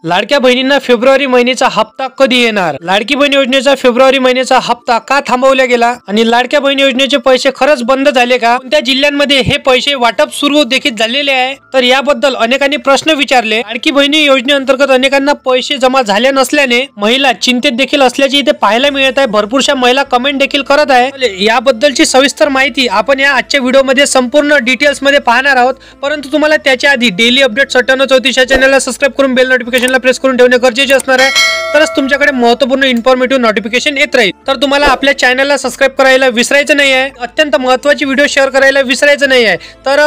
लाडक्या बहिणींना फेब्रुवारी महिन्याचा हप्ता कधी येणार? लाडकी बहीण योजनेचा फेब्रुवारी महिन्याचा हप्ता का थांबवला गेला आणि लाडक्या बहीण योजनेचे पैसे खरंच बंद झाले का? कोणत्या जिल्ह्यांमध्ये हे पैसे वाटप सुरू देखील झालेले आहे? तर याबद्दल अनेकांनी प्रश्न विचारले। लाडकी बहिणी योजनेअंतर्गत अनेकांना पैसे जमा झाले नसल्याने महिला चिंतेत देखील असल्याचे इथे पाहायला मिळत आहे। भरपूरशा महिला कमेंट देखील करत आहे। याबद्दलची सविस्तर माहिती आपण या आजच्या व्हिडिओमध्ये संपूर्ण डिटेल्स मध्ये पाहणार आहोत। परंतु तुम्हाला त्याच्या आधी डेली अपडेट 9734 या चॅनलला सबस्क्राइब करून बेल नोटिफिकेशन प्रेस करून ठेवणे गरजेचे असणार आहे, तरच तुमच्याकडे महत्त्वपूर्ण इन्फॉर्मेटिव्ह नोटिफिकेशन येत राहील। तर तुम्हाला आपल्या चॅनलला सबस्क्राइब करायला विसरायचं नाही आहे, अत्यंत महत्त्वाची व्हिडिओ शेअर करायला विसरायचं नाही आहे। तर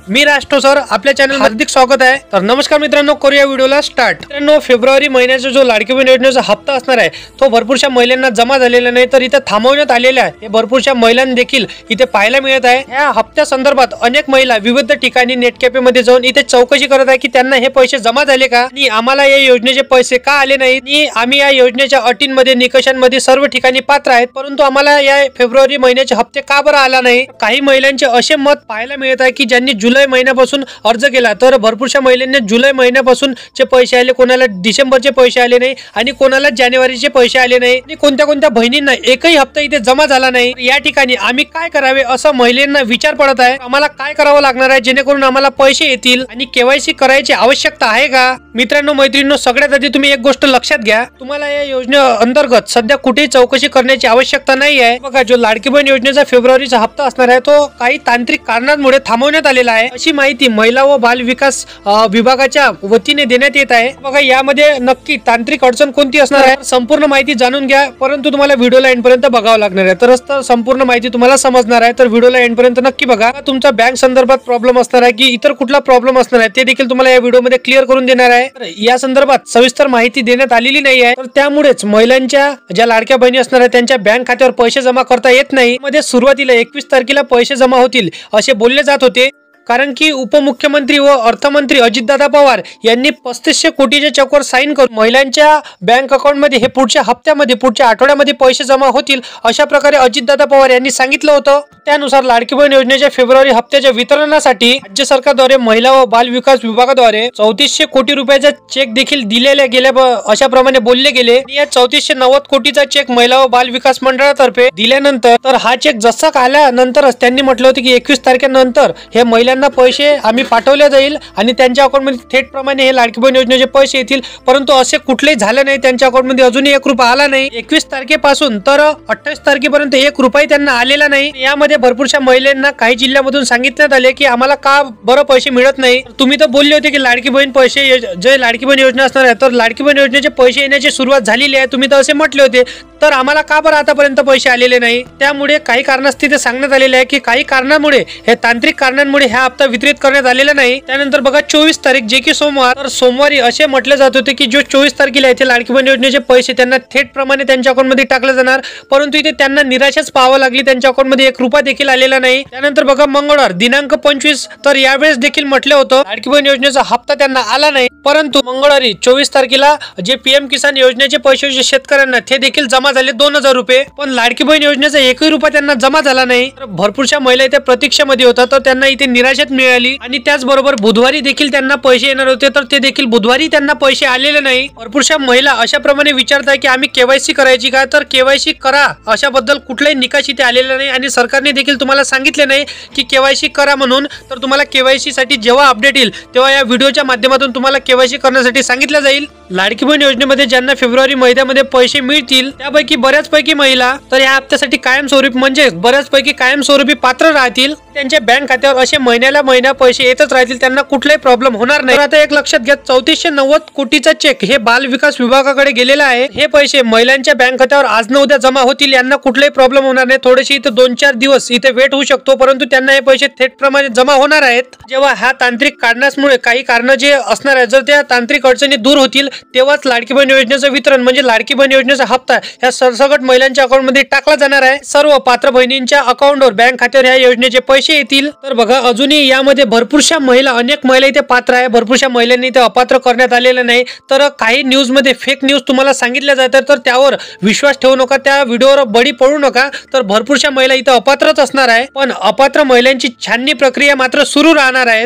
मी राष्ट्रो सर आपल्या चॅनल हार्दिक स्वागत आहे। तर नमस्कार मित्रांनो, करूया व्हिडिओला स्टार्ट। मित्रांनो, फेब्रुवारी महिन्याचा जो लाडकी बहीण योजनेचा हप्ता असणार आहे तो भरपूरशा महिलांना जमा झालेला नाही, तर इथे थांबवण्यात आलेला आहे। हे भरपूरशा महिलांना देखील इथे पाहायला मिळत आहे। या हप्त्या संदर्भात अनेक महिला विविध ठिकाणी नेट कॅफे मध्ये जाऊन इथे चौकशी करत आहे की त्यांना हे पैसे जमा झाले का आणि आम्हाला या योजनेचे पैसे का आले नाहीत आणि आम्ही या योजनेच्या अटींमध्ये निकषांमध्ये सर्व ठिकाणी पात्र आहेत, परंतु आम्हाला या फेब्रुवारी महिन्याचे हप्ते का बरं आला नाही। काही महिलांचे असे मत पाहायला मिळत आहे की ज्यांनी जुलै महिन्यापासून अर्ज केला तर भरपूरशा महिलांना जुलै महिन्यापासून चे पैसे आले, कोणाला डिसेंबरचे पैसे आले नाही आणि कोणाला जानेवारीचे पैसे आले नाही आणि कोणत्या बहिणींना एकही हप्ता इथे जमा झाला नाही। या ठिकाणी आम्ही काय करावे असं महिलांना विचार पडत आहे। आम्हाला काय करावं लागणार आहे जेणेकरून आम्हाला पैसे येतील आणि केवायसी करायची आवश्यकता आहे का? मित्रांनो मैत्रिणींनो, सगळ्यात आधी तुम्ही एक गोष्ट लक्षात घ्या, तुम्हाला या योजने अंतर्गत सध्या कुठेही चौकशी करण्याची आवश्यकता नाही आहे। बघा, जो लाडकी बहीण योजनेचा फेब्रुवारीचा हप्ता असणार आहे तो काही तांत्रिक कारणांमुळे थांबवण्यात आलेला आहे, अशी माहिती महिला व बाल विकास विभागाच्या वतीने देण्यात येत आहे। बघा, यामध्ये नक्की तांत्रिक अडचण कोणती असणार आहे संपूर्ण माहिती जाणून घ्या, परंतु तुम्हाला व्हिडिओला एंड पर्यंत बघावं लागणार आहे, तरच तर संपूर्ण माहिती तुम्हाला समजणार आहे। तर व्हिडिओला एंड पर्यंत नक्की बघा। तुमचा बँक संदर्भात प्रॉब्लेम असणार आहे की इतर कुठला प्रॉब्लेम असणार आहे ते देखील तुम्हाला या व्हिडिओमध्ये क्लिअर करून देणार आहे। या संदर्भात सविस्तर माहिती देण्यात आलेली नाही आहे, तर त्यामुळेच महिलांच्या ज्या लाडक्या बहिणी असणार आहेत त्यांच्या बँक खात्यावर पैसे जमा करता येत नाही। मध्ये सुरुवातीला 21 तारखेला पैसे जमा होतील असे बोलले जात होते, कारण की उपमुख्यमंत्री व अर्थमंत्री अजितदादा पवार यांनी 3500 कोटीच्या चेकवर साईन करून महिलांच्या बँक अकाउंटमध्ये हे पुढच्या हप्त्यामध्ये पुढच्या आठवड्यामध्ये पैसे जमा होतील अशा प्रकारे अजितदादा पवार यांनी सांगितलं होतं। त्यानुसार लाडकी बहीण योजनेच्या फेब्रुवारी हप्त्याच्या वितरणासाठी राज्य सरकारद्वारे महिला व बाल विकास विभागाद्वारे 3400 कोटी रुपयाचा चेक देखील दिलेल्या गेल्या अशा प्रमाणे बोलले गेले। या 3490 कोटीचा चेक महिला व बाल विकास मंडळातर्फे दिल्यानंतर तर हा चेक जसा आल्यानंतरच त्यांनी म्हटलं होतं की 21 तारखेनंतर हे महिला पैसे आम्ही पाठवले जाईल आणि त्यांच्या अकाउंटमध्ये थेट प्रमाणे हे लाडकी बहीण योजनेचे पैसे येतील, परंतु असे कुठलेही झालं नाही। त्यांच्या अकाउंटमध्ये अजूनही 1 रुपया आला नाही। 21 तारखेपासून तर 28 तारखेपर्यंत 1 रुपया त्यांना आलेला नाही। यामध्ये भरपूरशा महिलांना काही जिल्ह्यामधून सांगितण्यात आले की आम्हाला का बरं पैसे मिळत नाही। तुम्ही तर बोलले होते की लाडकी बहीण पैसे जे लाडकी बहीण योजना असणार आहे तर लाडकी बहीण योजनेचे पैसे येण्याची सुरुवात झालेली आहे, तुम्ही तर असे म्हटले होते, तर आम्हाला का बरं आतापर्यंत पैसे आलेले नाही? त्यामुळे काही कारणास्तव ते सांगण्यात आलेले आहे की काही कारणामुळे हे तांत्रिक कारणांमुळे हा हप्ता वितरित करण्यात आलेला नाही। त्यानंतर बघा 24 तारीख जे की सोमवार, तर सोमवारी असे म्हटले जात होते की जो 24 तारखेला येथे लाडकी बहीण योजनेचे पैसे त्यांना थेट प्रमाणे त्यांच्या अकाउंटमध्ये टाकले जाणार, परंतु इथे त्यांना निराशाच पाहावं लागली, त्यांच्या अकाउंटमध्ये 1 रुपया देखील आलेला नाही। त्यानंतर बघा मंगळवार दिनांक 25, तर यावेळेस देखील म्हटले होतं लाडकी बहीण योजनेचा हप्ता त्यांना आला नाही, परंतु मंगळवारी 24 तारखेला जे पीएम किसान योजनेचे पैसे जे शेतकऱ्यांना ते देखील जमा झाले 2000 रुपये, पण लाडकी बहीण योजनेचा 1 रुपया त्यांना जमा झाला नाही। तर भरपूरशा महिला इथे प्रतीक्षेमध्ये होत्या, तर त्यांना इथे निराशेत मिळाली आणि त्याचबरोबर बुधवारी देखील त्यांना पैसे येणार होते, तर ते देखील बुधवारी त्यांना पैसे आलेले नाही। भरपूरशा महिला अशा प्रमाणे विचारतात की आम्ही केवायसी करायची का? तर केवायसी करा अशाबद्दल कुठलाही निकाश इथे आलेला नाही आणि सरकारने देखील तुम्हाला सांगितले नाही की केवायसी करा म्हणून। तर तुम्हाला केवायसी साठी जेव्हा अपडेट येईल तेव्हा या व्हिडिओच्या माध्यमातून तुम्हाला केवायसी करण्यासाठी सांगितलं जाईल। लाडकी बहीण योजनेमध्ये ज्यांना फेब्रुवारी महिन्यामध्ये पैसे मिळतील त्यापैकी बऱ्याचपैकी महिला तर या हप्त्यासाठी कायमस्वरूपी म्हणजे बऱ्याचपैकी कायमस्वरूपी पात्र राहतील। त्यांच्या बँक खात्यावर असे महिन्याला महिना पैसे येतच राहतील, त्यांना कुठलाही प्रॉब्लेम होणार नाही। तर आता एक लक्षात घ्या, 3490 कोटीचा चेक हे बाल विकास विभागाकडे गेलेला आहे। हे पैसे महिलांच्या बँक खात्यावर आज न उद्या जमा होतील, यांना कुठलाही प्रॉब्लेम होणार नाही। थोडेसे इथे 2-4 दिवस इथे वेट होऊ शकतो, परंतु त्यांना हे पैसे थेट प्रमाणे जमा होणार आहेत। जेव्हा ह्या तांत्रिक कारणामुळे काही कारण जे असणार आहे, जर त्या तांत्रिक अडचणी दूर होतील तेव्हाच लाडकी बहीण योजनेचं वितरण म्हणजे लाडकी बहीण योजनेचा हप्ता ह्या सरसकट महिलांच्या अकाउंटमध्ये टाकला जाणार आहे। सर्व पात्र बहिणींच्या अकाउंटवर बँक खात्यावर ह्या योजनेचे पैसे कसे येतील? तर बघा अजूनही यामध्ये भरपूरशा महिला, अनेक महिला इथे पात्र आहे, भरपूरशा महिलांनी इथे अपात्र करण्यात आलेलं नाही. तर काही न्यूज मध्ये फेक न्यूज तुम्हाला सांगितल्या जातात, तर त्यावर विश्वास ठेवू नका, त्या व्हिडिओवर बळी पडू नका. तर भरपूरशा महिला इथे अपात्रच असणार आहे, पण अपात्र महिलांची छाननी प्रक्रिया मात्र सुरू राहणार आहे.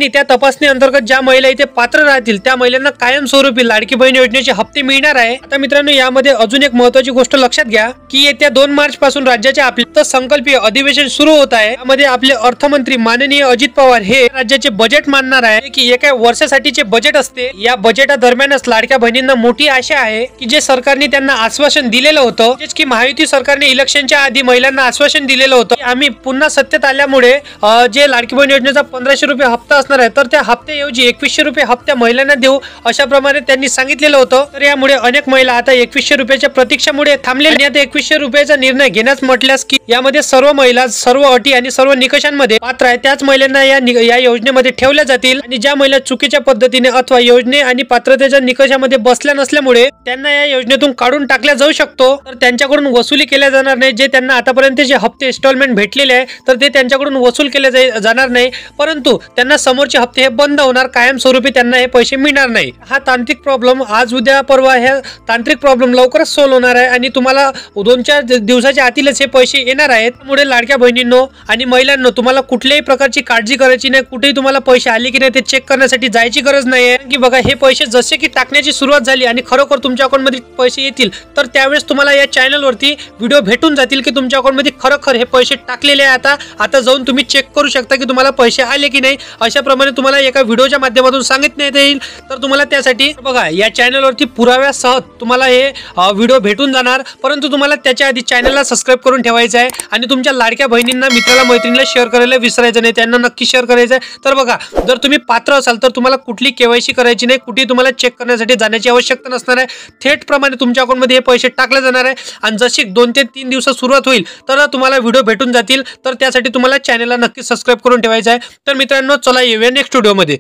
त्या तपासणी अंतर्गत ज्या महिला इथे पात्र राहतील त्या महिलांना कायमस्वरूपी लाडकी बहीण योजनेचे हप्ते मिळणार आहे. आता मित्रांनो, यामध्ये अजून एक महत्त्वाची गोष्ट लक्षात घ्या की येत्या 2 मार्च पासून राज्याचे अर्थसंकल्पीय अधिवेशन सुरू होत आहे. यामध्ये आपले अर्थमंत्री माननीय अजित पवार हे राज्याचे बजेट मांडणार आहे की एका वर्षासाठीचे बजेट असते. या बजेटादरम्यानच लाडक्या बहिणींना मोठी आशा आहे की जे सरकारने त्यांना आश्वासन दिलेलं होतं, तेच की महायुती सरकारने इलेक्शनच्या आधी महिलांना आश्वासन दिलेलं होतं की आम्ही पुन्हा सत्तेत आल्यामुळे जे लाडकी बहीण योजनेचा 1500 रुपये हप्ता असणार आहे, तर त्या हप्त्याऐवजी 2100 रुपये हप्त्या महिलांना देऊ, अशा प्रमाणे त्यांनी सांगितलेलं होतं. तर यामुळे अनेक महिला आता 2100 रुपयाच्या प्रतीक्षेमुळे थांबले आणि आता 2100 रुपयाचा निर्णय घेण्यास म्हटल्यास की यामध्ये सर्व महिला सर्व अटी आणि सर्व निकषांमध्ये पात्र आहे त्याच महिलांना या योजनेमध्ये ठेवल्या जातील. आणि ज्या महिला चुकीच्या पद्धतीने अथवा योजने आणि पात्रतेच्या निकषामध्ये बसल्या नसल्यामुळे त्यांना या योजनेतून काढून टाकल्या जाऊ शकतो, तर त्यांच्याकडून वसुली केल्या जाणार नाही. जे त्यांना आतापर्यंत जे हप्ते इन्स्टॉलमेंट भेटलेले आहे तर ते त्यांच्याकडून वसूल केले जाणार नाही, परंतु त्यांना समोरचे हप्ते हे बंद होणार, कायमस्वरूपी त्यांना हे पैसे मिळणार नाही. हा तांत्रिक प्रॉब्लेम आज उद्या परवा हे तांत्रिक प्रॉब्लेम लवकरच सॉल्व्ह होणार आहे आणि तुम्हाला 2-4 दिवसाच्या आतीलच हे पैसे येणार आहेत. त्यामुळे लाडक्या बहिणींनो आणि महिलांनो, तुम्हाला कुठल्याही प्रकारची काळजी करायची नाही. कुठेही तुम्हाला पैसे आले की नाही ते चेक करण्यासाठी जायची गरज नाही आहे की बघा हे पैसे जसे की टाकण्याची सुरुवात झाली आणि खरोखर तुमच्या अकाउंटमध्ये पैसे येतील तर त्यावेळेस तुम्हाला या चॅनलवरती व्हिडिओ भेटून जातील की तुमच्या अकाउंटमध्ये खरोखर हे पैसे टाकलेले आहे. आता जाऊन तुम्ही चेक करू शकता की तुम्हाला पैसे आले की नाही. अशा प्रमाणे तुम्हाला एका व्हिडिओच्या माध्यमातून सांगितण्यात येईल. तर तुम्हाला त्यासाठी बघा या चॅनलवरती पुराव्यासह तुम्हाला हे व्हिडिओ भेटून जाणार, परंतु तुम्हाला त्याच्या आधी चॅनलला सबस्क्राईब करून ठेवायचं आहे आणि तुमच्या लाडक्या बहिणींना, मित्राला, मैत्रिणीला शेअर करायला विसरायचं नाही, त्यांना नक्की शेअर करायचं आहे. तर बघा जर तुम्ही पात्र असाल तर तुम्हाला कुठली केवायसी करायची नाही, कुठे तुम्हाला चेक करण्यासाठी जाण्याची आवश्यकता नसणार आहे. थेट प्रमाणे तुमच्या अकाउंटमध्ये हे पैसे टाकले जाणार आहे आणि जशी 2 ते 3 दिवसात सुरुवात होईल तर तुम्हाला व्हिडिओ भेटून जातील. तर त्यासाठी तुम्हाला चॅनलला नक्की सबस्क्राईब करून ठेवायचं आहे. तर मित्रांनो, चला येऊया नेक्स्ट व्हिडिओमध्ये.